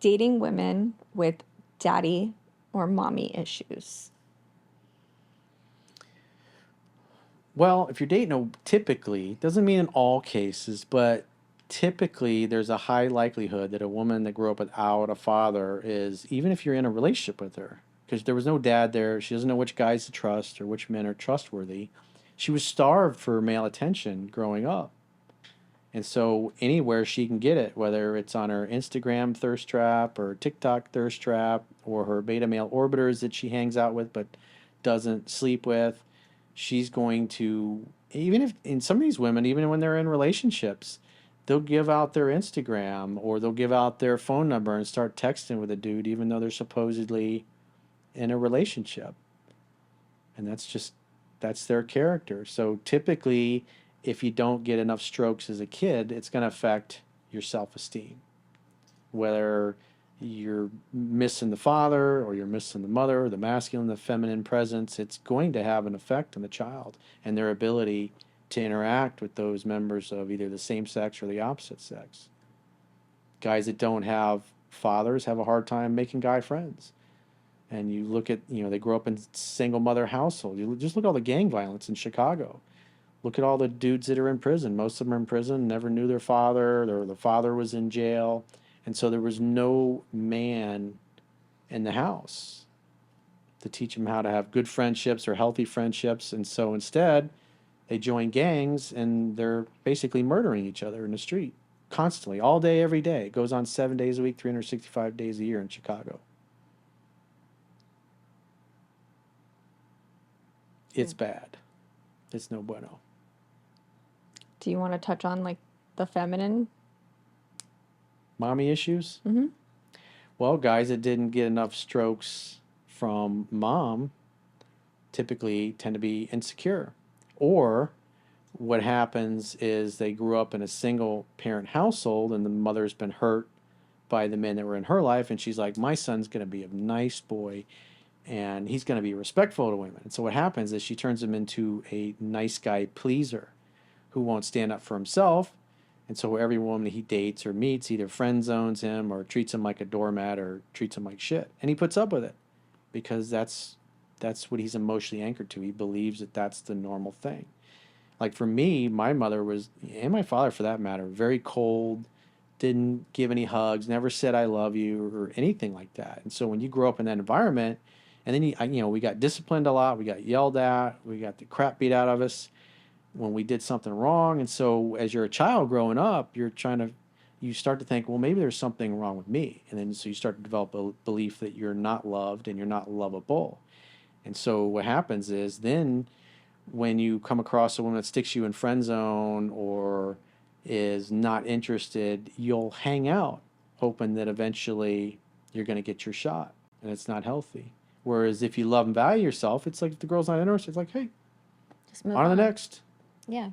dating women with daddy or mommy issues? Well, if you're dating, typically, doesn't mean in all cases, but typically there's a high likelihood that a woman that grew up without a father is, even if you're in a relationship with her, because there was no dad there, she doesn't know which guys to trust or which men are trustworthy. She was starved for male attention growing up. And so anywhere she can get it, whether it's on her Instagram thirst trap or TikTok thirst trap or her beta male orbiters that she hangs out with but doesn't sleep with, she's going to, even if in some of these women, even when they're in relationships, they'll give out their Instagram or they'll give out their phone number and start texting with a dude even though they're supposedly in a relationship. And that's their character. So typically, if you don't get enough strokes as a kid, it's going to affect your self-esteem. Whether you're missing the father or you're missing the mother, the masculine, the feminine presence, it's going to have an effect on the child and their ability to interact with those members of either the same sex or the opposite sex. Guys that don't have fathers have a hard time making guy friends. And you look at, they grow up in single mother household. You just look at all the gang violence in Chicago. Look at all the dudes that are in prison. Most of them are in prison, never knew their father, or the father was in jail. And so there was no man in the house to teach them how to have good friendships or healthy friendships. And so instead, they join gangs and they're basically murdering each other in the street constantly, all day, every day. It goes on 7 days a week, 365 days a year in Chicago. It's bad. It's no bueno. Do you want to touch on like the feminine? Mommy issues? Mm-hmm. Well, guys that didn't get enough strokes from mom typically tend to be insecure. Or what happens is they grew up in a single parent household and the mother's been hurt by the men that were in her life. And she's like, my son's going to be a nice boy and he's going to be respectful to women. And so what happens is she turns him into a nice guy pleaser who won't stand up for himself. And so every woman he dates or meets either friend zones him or treats him like a doormat or treats him like shit. And he puts up with it because that's what he's emotionally anchored to. He believes that that's the normal thing. Like for me, my mother was, and my father for that matter, very cold, didn't give any hugs, never said I love you or anything like that. And so when you grow up in that environment, and then we got disciplined a lot, we got yelled at, we got the crap beat out of us when we did something wrong. And so as you're a child growing up, you start to think, well, maybe there's something wrong with me. And then so you start to develop a belief that you're not loved and you're not lovable. And so what happens is then when you come across a woman that sticks you in friend zone or is not interested, you'll hang out hoping that eventually you're going to get your shot, and it's not healthy. Whereas if you love and value yourself, it's like if the girl's not interested, it's like, hey, Just move on to the next. Yeah.